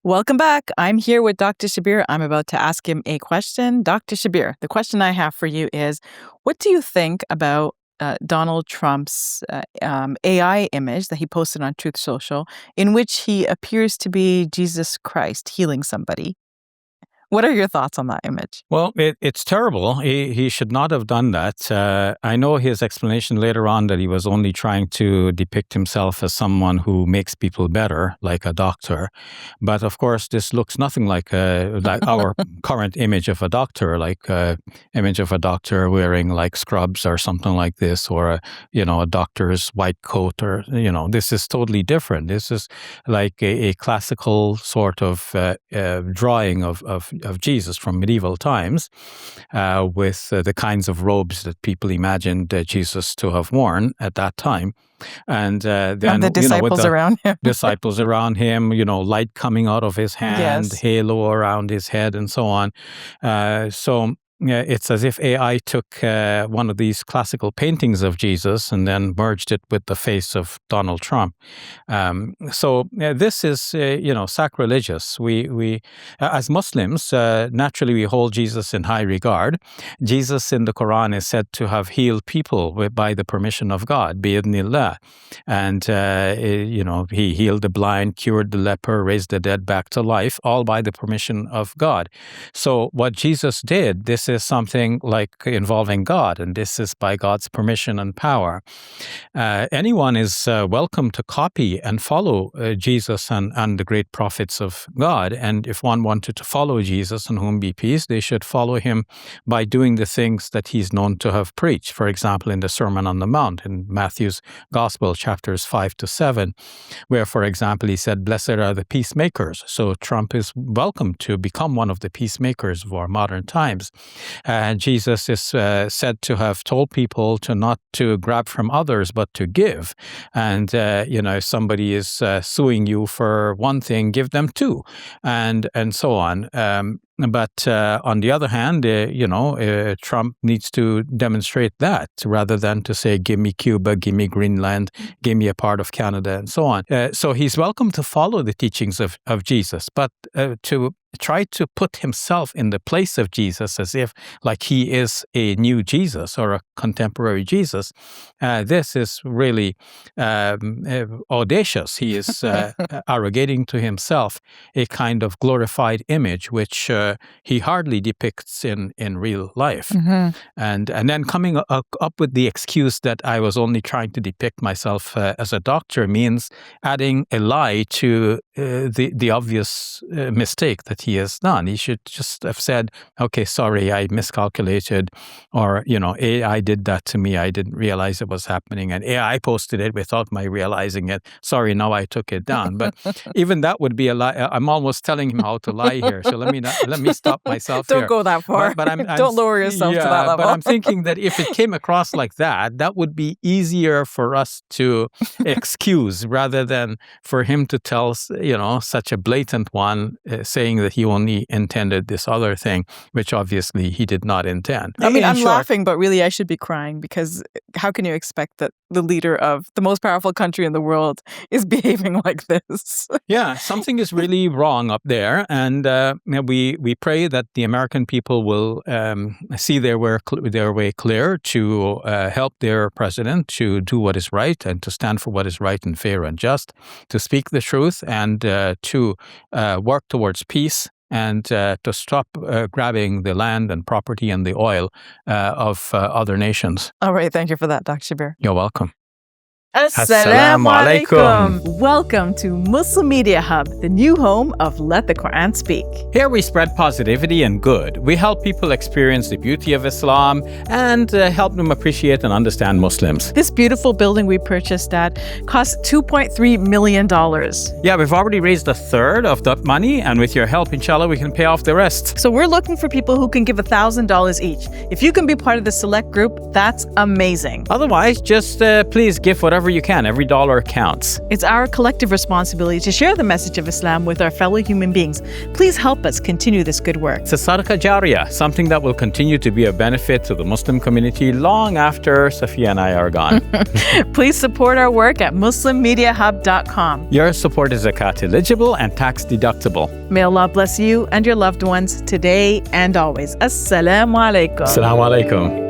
Welcome back. I'm here with Dr. Shabir. I'm about to ask him a question. Dr. Shabir, the question I have for you is, what do you think about Donald Trump's AI image that he posted on Truth Social, in which he appears to be Jesus Christ healing somebody? What are your thoughts on that image? Well, it's terrible. He should not have done that. I know his explanation later on that he was only trying to depict himself as someone who makes people better, like a doctor. But of course, this looks nothing like our current image of a doctor, like image of a doctor wearing like scrubs or something like this, or a doctor's white coat, or this is totally different. This is like a classical sort of drawing of Jesus from medieval times, with the kinds of robes that people imagined Jesus to have worn at that time. And then the disciples around him. Disciples around him, light coming out of his hand, Yes. halo around his head, and so on. So it's as if AI took one of these classical paintings of Jesus and then merged it with the face of Donald Trump. So this is, sacrilegious. We as Muslims, naturally we hold Jesus in high regard. Jesus in the Quran is said to have healed people by the permission of God, bi'idhnillah. And, he healed the blind, cured the leper, raised the dead back to life, all by the permission of God. So what Jesus did, this is something like involving God, and this is by God's permission and power. Anyone is welcome to copy and follow Jesus and the great prophets of God. And if one wanted to follow Jesus, on whom be peace, they should follow him by doing the things that he's known to have preached. For example, in the Sermon on the Mount, in Matthew's Gospel, chapters 5-7, where, for example, he said, "Blessed are the peacemakers." So Trump is welcome to become one of the peacemakers of our modern times. Jesus is said to have told people to not to grab from others, but to give. And, if somebody is suing you for one thing, give them two, and so on. But on the other hand, Trump needs to demonstrate that rather than to say, give me Cuba, give me Greenland, give me a part of Canada, and so on. So he's welcome to follow the teachings of Jesus, but to try to put himself in the place of Jesus as if like he is a new Jesus or a contemporary Jesus, this is really audacious. He is arrogating to himself a kind of glorified image, which he hardly depicts in real life. Mm-hmm. And then coming up with the excuse that I was only trying to depict myself as a doctor means adding a lie to the obvious mistake that he has done. He should just have said, okay, sorry, I miscalculated, or, AI did that to me. I didn't realize it was happening, and AI posted it without my realizing it. Sorry, now I took it down. But even that would be a lie. I'm almost telling him how to lie here. So let me stop myself Don't here. go that far. But Don't lower yourself to that level. But I'm thinking that if it came across like that would be easier for us to excuse rather than for him to tell, such a blatant one, saying that he only intended this other thing, which obviously he did not intend. I mean, I'm laughing, but really I should be crying, because how can you expect that the leader of the most powerful country in the world is behaving like this? Yeah, something is really wrong up there, and we pray that the American people will see their way clear to help their president to do what is right and to stand for what is right and fair and just, to speak the truth, and to work towards peace, and to stop grabbing the land and property and the oil of other nations. All right, thank you for that, Dr. Shabir. You're welcome. Assalamu alaikum. Welcome to Muslim Media Hub, the new home of Let the Quran Speak. Here we spread positivity and good. We help people experience the beauty of Islam and help them appreciate and understand Muslims. This beautiful building we purchased at cost $2.3 million. Yeah, we've already raised a third of that money, and with your help, inshallah, we can pay off the rest. So we're looking for people who can give $1,000 each. If you can be part of the select group, that's amazing. Otherwise, just please give whatever whatever you can. Every dollar counts. It's our collective responsibility to share the message of Islam with our fellow human beings. Please help us continue this good work. It's a sadaqah jariyah, something that will continue to be a benefit to the Muslim community long after Safiya and I are gone. Please support our work at muslimmediahub.com. Your support is zakat eligible and tax deductible. May Allah bless you and your loved ones today and always. Assalamu alaikum. Assalamu alaikum.